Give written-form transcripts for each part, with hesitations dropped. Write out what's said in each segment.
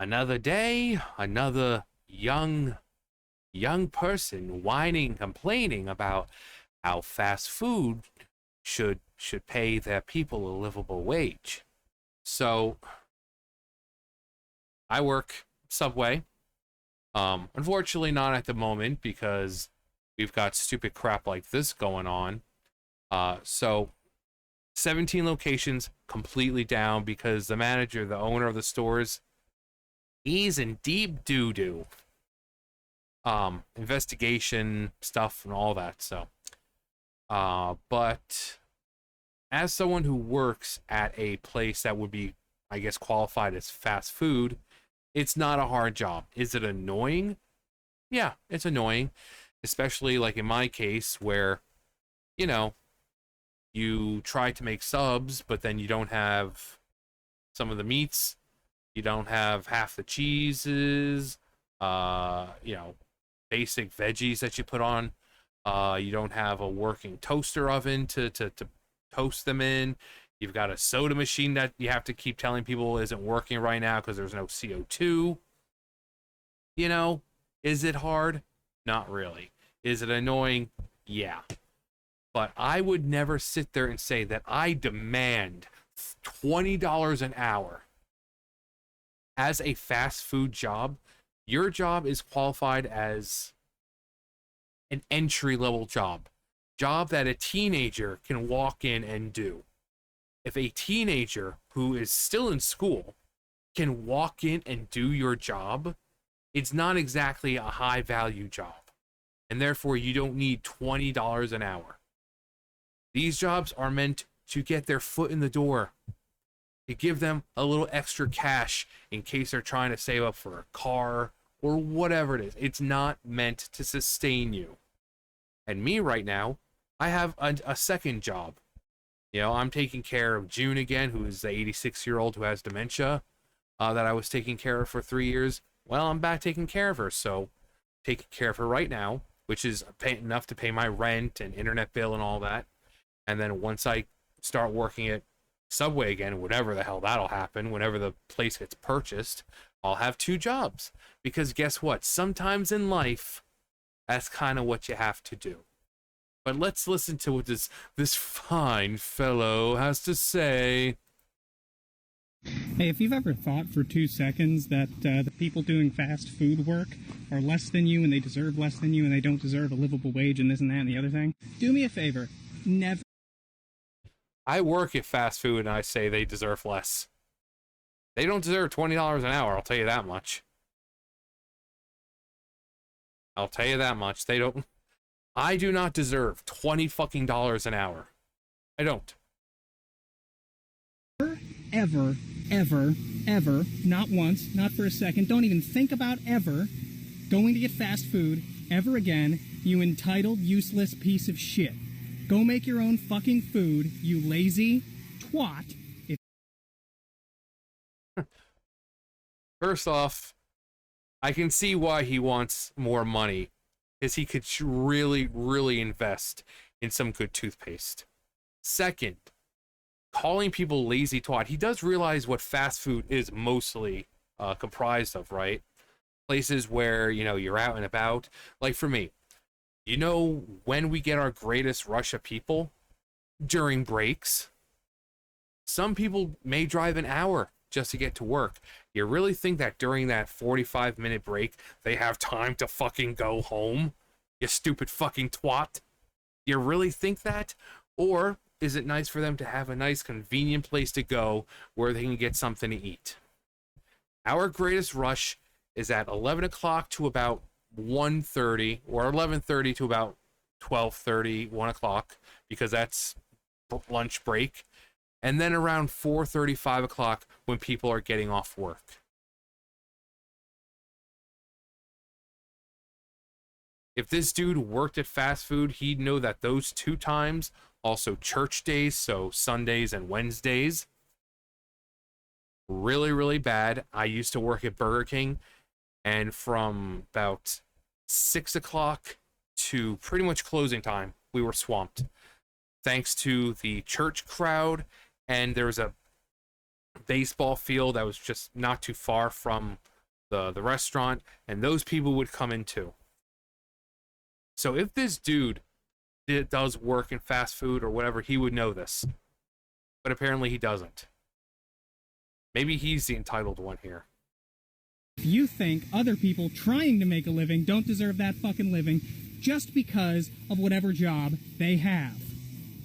Another day, another young person whining, complaining about how fast food should pay their people a livable wage. So I work Subway. Unfortunately, not at the moment because we've got stupid crap like this going on. So 17 locations completely down because the manager, the owner of the stores, he's in deep doo doo. Investigation stuff and all that. So, but as someone who works at a place that would be, I guess, qualified as fast food, it's not a hard job. Is it annoying? Yeah, it's annoying, especially like in my case where, you know, you try to make subs, but then you don't have some of the meats, you don't have half the cheeses, you know, basic veggies that you put on. You don't have a working toaster oven to toast them in. You've got a soda machine that you have to keep telling people isn't working right now because there's no CO2. You know, is it hard? Not really. Is it annoying? Yeah. But I would never sit there and say that I demand $20 an hour as a fast food job. Your job is qualified as an entry level job that a teenager can walk in and do. If a teenager who is still in school can walk in and do your job, it's not exactly a high value job. And therefore, you don't need $20 an hour. These jobs are meant to get their foot in the door, to give them a little extra cash in case they're trying to save up for a car or whatever it is. It's not meant to sustain you. And me right now, I have a second job. You know, I'm taking care of June again, who is the 86-year-old who has dementia that I was taking care of for 3 years. Well, I'm back taking care of her, so taking care of her right now, which is enough to pay my rent and internet bill and all that. And then once I start working at Subway again, whatever the hell that'll happen, whenever the place gets purchased, I'll have two jobs. Because guess what? Sometimes in life, that's kind of what you have to do. But let's listen to what this fine fellow has to say. Hey, if you've ever thought for 2 seconds that the people doing fast food work are less than you and they deserve less than you and they don't deserve a livable wage and this and that and the other thing, do me a favor. Never. I work at fast food and I say they deserve less. They don't deserve $20 an hour, I'll tell you that much. I'll tell you that much. They don't. I do not deserve $20 an hour. I don't. Ever, ever, ever, not once, not for a second, don't even think about ever going to get fast food ever again, you entitled, useless piece of shit. Go make your own fucking food, you lazy twat. First off, I can see why he wants more money, because he could really, really invest in some good toothpaste. Second, calling people lazy twat. He does realize what fast food is mostly comprised of, right? Places where, you know, you're out and about. Like for me, you know when we get our greatest rush of people? During breaks. Some people may drive an hour just to get to work. You really think that during that 45-minute break, they have time to fucking go home? You stupid fucking twat. You really think that? Or is it nice for them to have a nice convenient place to go where they can get something to eat? Our greatest rush is at 11 o'clock to about 1:30, or 11:30 to about 12:30, 1 o'clock, because that's lunch break. And then around 4:30, 5 o'clock when people are getting off work. If this dude worked at fast food, he'd know that those two times, also church days, so Sundays and Wednesdays, really, really bad. I used to work at Burger King, and from about 6 o'clock to pretty much closing time, we were swamped. Thanks to the church crowd, and there was a baseball field that was just not too far from the restaurant, and those people would come in too. So if this dude does work in fast food or whatever, he would know this. But apparently he doesn't. Maybe he's the entitled one here. If you think other people trying to make a living don't deserve that fucking living just because of whatever job they have,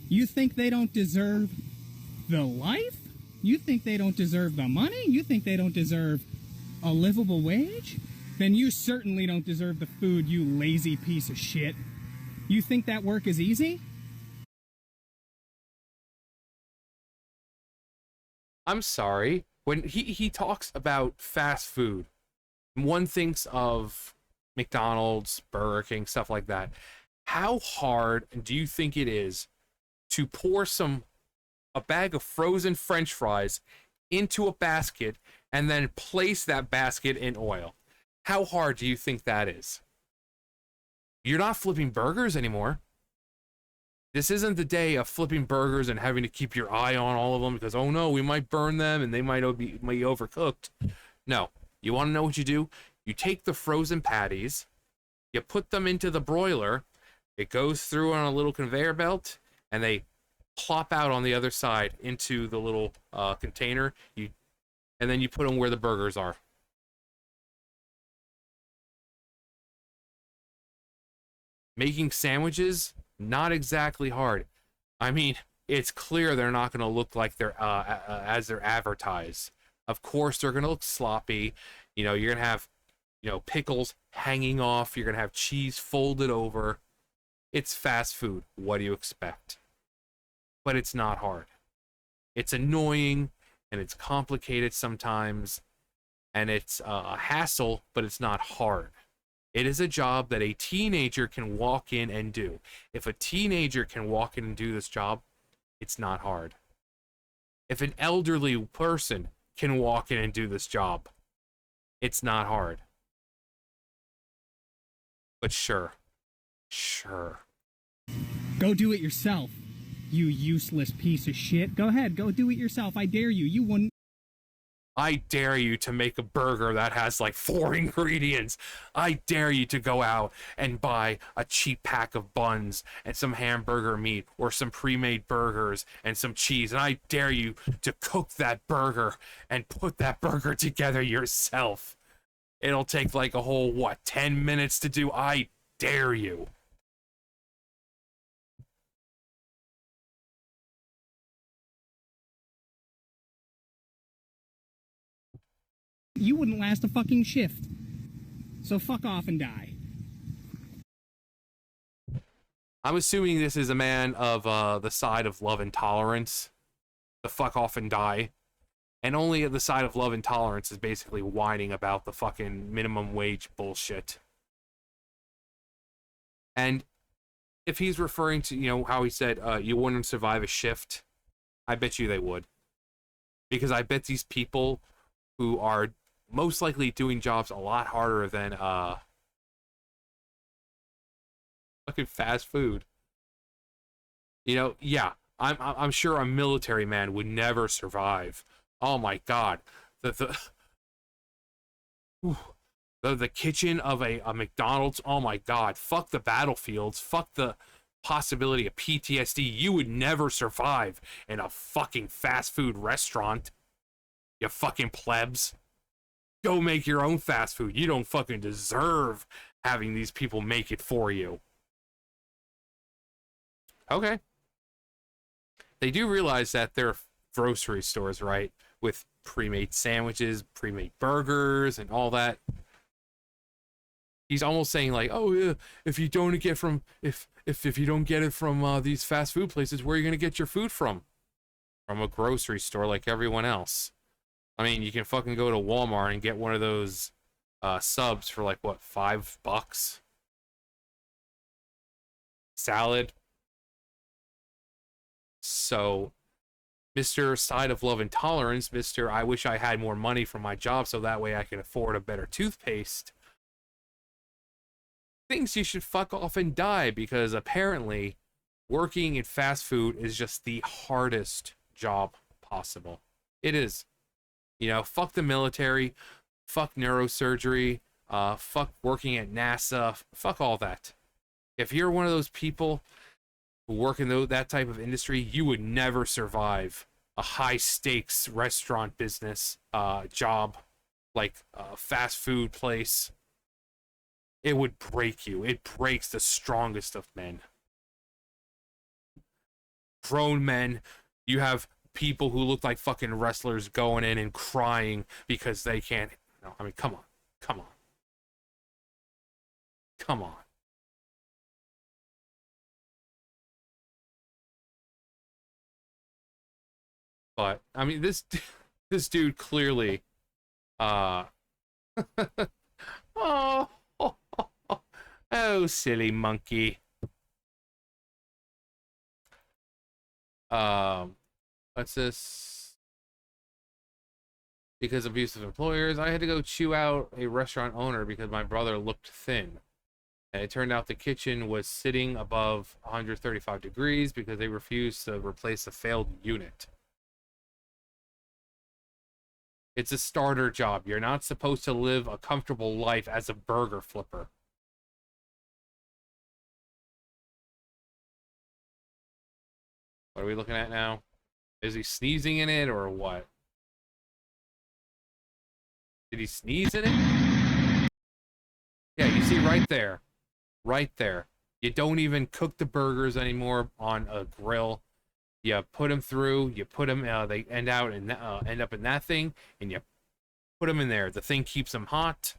you think they don't deserve the life? You think they don't deserve the money? You think they don't deserve a livable wage? Then you certainly don't deserve the food, you lazy piece of shit. You think that work is easy? I'm sorry. When he talks about fast food, one thinks of McDonald's, Burger King, stuff like that. How hard do you think it is to pour a bag of frozen French fries into a basket and then place that basket in oil? How hard do you think that is? You're not flipping burgers anymore. This isn't the day of flipping burgers and having to keep your eye on all of them because, oh no, we might burn them and they might be overcooked. No. You want to know what you do? You take the frozen patties, you put them into the broiler, it goes through on a little conveyor belt, and they plop out on the other side into the little container, and then you put them where the burgers are. Making sandwiches, not exactly hard. I mean, it's clear they're not going to look like they're as they're advertised. Of course, they're going to look sloppy. You know, you're going to have, pickles hanging off. You're going to have cheese folded over. It's fast food. What do you expect? But it's not hard. It's annoying, and it's complicated sometimes, and it's a hassle, but it's not hard. It is a job that a teenager can walk in and do. If a teenager can walk in and do this job, it's not hard. If an elderly person can walk in and do this job, it's not hard. But sure. Go do it yourself, you useless piece of shit. Go ahead, go do it yourself. I dare you. You wouldn't. I dare you to make a burger that has like 4 ingredients. I dare you to go out and buy a cheap pack of buns and some hamburger meat or some pre-made burgers and some cheese. And I dare you to cook that burger and put that burger together yourself. It'll take like a whole, 10 minutes to do. I dare you. You wouldn't last a fucking shift. So fuck off and die. I'm assuming this is a man of the side of love and tolerance. The fuck off and die. And only the side of love and tolerance is basically whining about the fucking minimum wage bullshit. And if he's referring to, how he said you wouldn't survive a shift, I bet you they would. Because I bet these people who are most likely doing jobs a lot harder than fucking fast food. Yeah, I'm sure a military man would never survive. Oh my god, the kitchen of a McDonald's. Oh my god, fuck the battlefields. Fuck the possibility of PTSD. You would never survive in a fucking fast food restaurant. You fucking plebs. Go make your own fast food. You don't fucking deserve having these people make it for you. Okay. They do realize that there are grocery stores, right? With pre-made sandwiches, pre-made burgers, and all that. He's almost saying like, oh yeah, if you don't get from if you don't get it from these fast food places, where are you gonna get your food from? From a grocery store like everyone else. I mean, you can fucking go to Walmart and get one of those subs for like, what, $5? Salad. So, Mr. Side of Love and Tolerance, Mr. I wish I had more money for my job so that way I can afford a better toothpaste, thinks you should fuck off and die because apparently working in fast food is just the hardest job possible. It is. Fuck the military, Fuck neurosurgery. Fuck working at NASA. Fuck all that. If you're one of those people who work in that type of industry, you would never survive a high stakes restaurant business job like a fast food place. It would break you. It breaks the strongest of men. Grown men, you have people who look like fucking wrestlers going in and crying because they can't. No, I mean, come on. Come on. Come on. But I mean, this dude clearly uh oh, oh silly monkey. Um what's this? Because of abusive employers, I had to go chew out a restaurant owner because my brother looked thin. And it turned out the kitchen was sitting above 135 degrees because they refused to replace a failed unit. It's a starter job. You're not supposed to live a comfortable life as a burger flipper. What are we looking at now? Is he sneezing in it or what? Did he sneeze in it? Yeah, you see right there. Right there. You don't even cook the burgers anymore on a grill. You put them through, you put them, they end up in that thing, and you put them in there. The thing keeps them hot.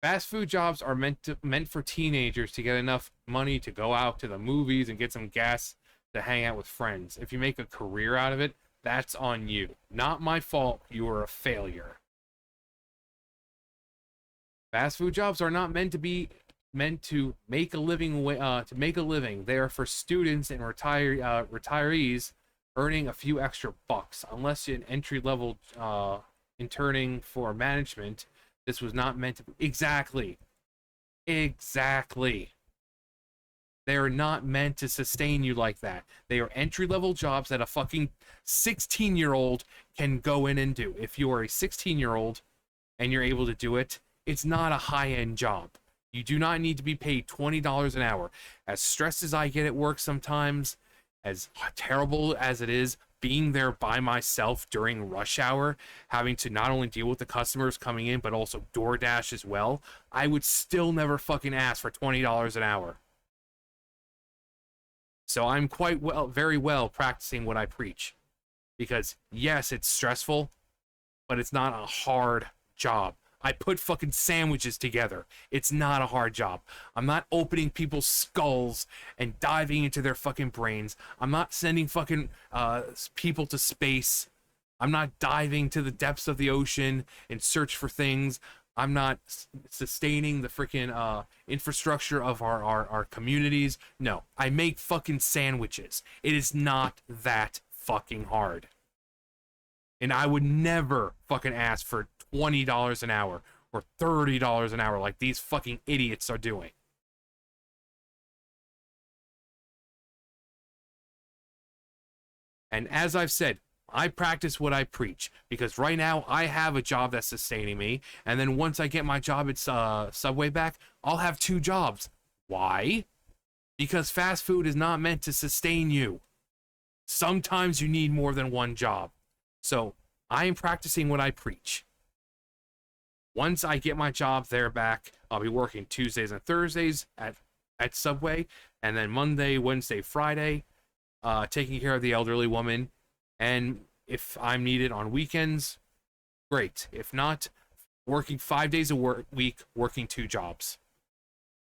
Fast food jobs are meant for teenagers to get enough money to go out to the movies and get some gas to hang out with friends. If you make a career out of it, that's on you. Not my fault. You are a failure. Fast food jobs are not meant to make a living. To make a living, they are for students and retirees earning a few extra bucks. Unless you're an entry level interning for management, this was not meant to be. Exactly. Exactly. They are not meant to sustain you like that. They are entry level jobs that a fucking 16-year-old can go in and do. If you are a 16-year-old and you're able to do it, it's not a high end job. You do not need to be paid $20 an hour. As stressed as I get at work sometimes, as terrible as it is, being there by myself during rush hour, having to not only deal with the customers coming in, but also DoorDash as well, I would still never fucking ask for $20 an hour. So I'm very well practicing what I preach. Because yes, it's stressful, but it's not a hard job. I put fucking sandwiches together. It's not a hard job. I'm not opening people's skulls and diving into their fucking brains. I'm not sending fucking people to space. I'm not diving to the depths of the ocean in search for things. I'm not sustaining the freaking infrastructure of our communities. No, I make fucking sandwiches. It is not that fucking hard. And I would never fucking ask for $20 an hour or $30 an hour like these fucking idiots are doing. And as I've said, I practice what I preach because right now I have a job that's sustaining me. And then once I get my job at Subway back, I'll have two jobs. Why? Because fast food is not meant to sustain you. Sometimes you need more than one job. So I am practicing what I preach. Once I get my job there back, I'll be working Tuesdays and Thursdays at Subway, and then Monday, Wednesday, Friday, taking care of the elderly woman. And if I'm needed on weekends, great. If not, working 5 days a week, working two jobs.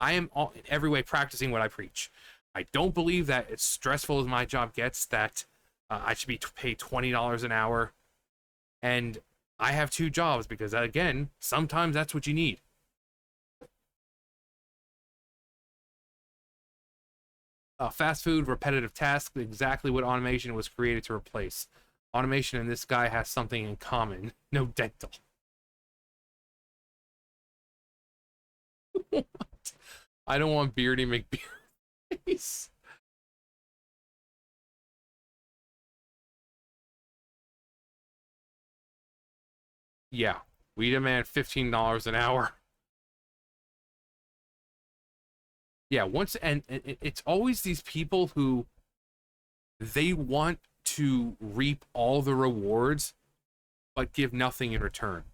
I am in every way practicing what I preach. I don't believe that as stressful as my job gets, that I should be paid $20 an hour. And I have two jobs because, again, sometimes that's what you need. Fast food, repetitive tasks, exactly what automation was created to replace. Automation and this guy has something in common. No dental. I don't want Beardy McBeard face. Yeah, we demand $15 an hour. Yeah, once and it's always these people who they want to reap all the rewards but give nothing in return.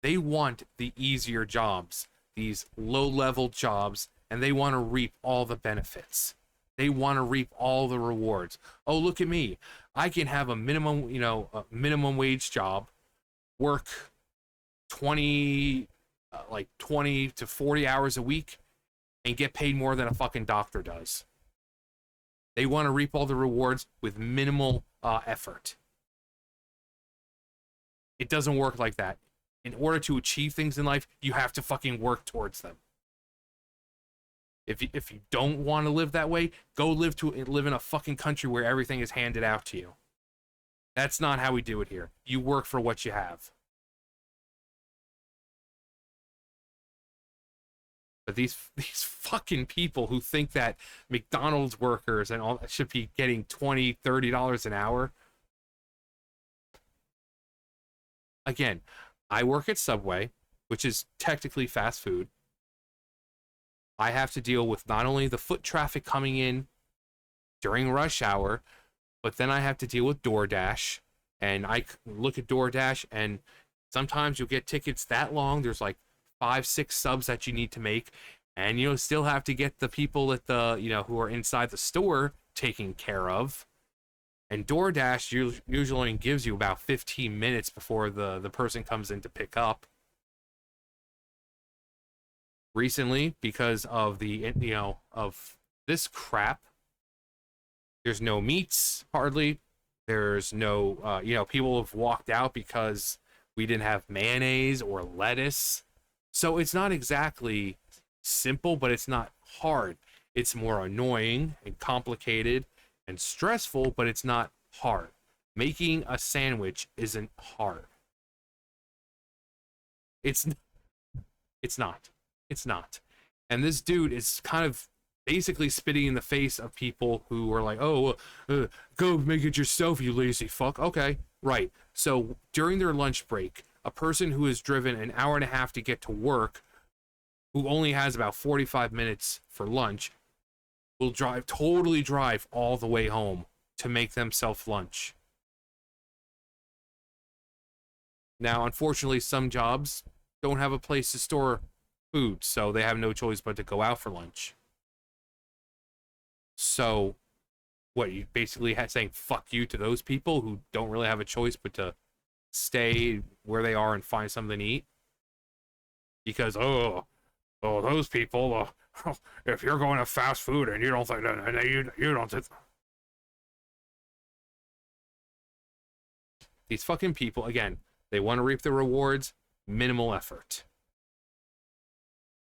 They want the easier jobs, these low-level jobs, and they want to reap all the benefits. They want to reap all the rewards. Oh, look at me. I can have a minimum, a minimum wage job, work 20 like 20 to 40 hours a week and get paid more than a fucking doctor does. They want to reap all the rewards with minimal effort. It doesn't work like that. In order to achieve things in life, you have to fucking work towards them. If you don't want to live that way, go live in a fucking country where everything is handed out to you. That's not how we do it here. You work for what you have. But these fucking people who think that McDonald's workers and all should be getting $20, $30 an hour. Again, I work at Subway, which is technically fast food. I have to deal with not only the foot traffic coming in during rush hour, but then I have to deal with DoorDash. And I look at DoorDash, and sometimes you'll get tickets that long. There's like 5, 6 subs that you need to make, and you still have to get the people at the who are inside the store taken care of. And DoorDash usually only gives you about 15 minutes before the person comes in to pick up. Recently, because of the of this crap, there's no meats hardly. There's no people have walked out because we didn't have mayonnaise or lettuce. So it's not exactly simple, but it's not hard. It's more annoying and complicated and stressful, but it's not hard. Making a sandwich isn't hard. It's it's not. It's not. And this dude is kind of basically spitting in the face of people who are like, "Oh, go make it yourself, you lazy fuck." Okay, right. So during their lunch break, a person who has driven an hour and a half to get to work, who only has about 45 minutes for lunch, will totally drive all the way home to make themselves lunch. Now, unfortunately, some jobs don't have a place to store food, so they have no choice but to go out for lunch. So, what, you basically saying fuck you to those people who don't really have a choice but to stay where they are and find something to eat? Because, those people, if you're going to fast food and you don't think that, you don't think. These fucking people, again, they want to reap the rewards, minimal effort.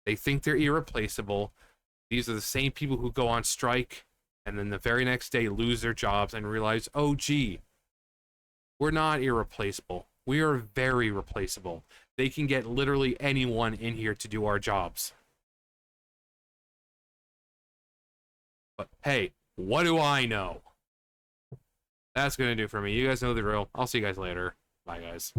They think they're irreplaceable. These are the same people who go on strike and then the very next day lose their jobs and realize, oh, gee, we're not irreplaceable. We are very replaceable. They can get literally anyone in here to do our jobs. But hey, what do I know? That's going to do for me. You guys know the drill. I'll see you guys later. Bye, guys.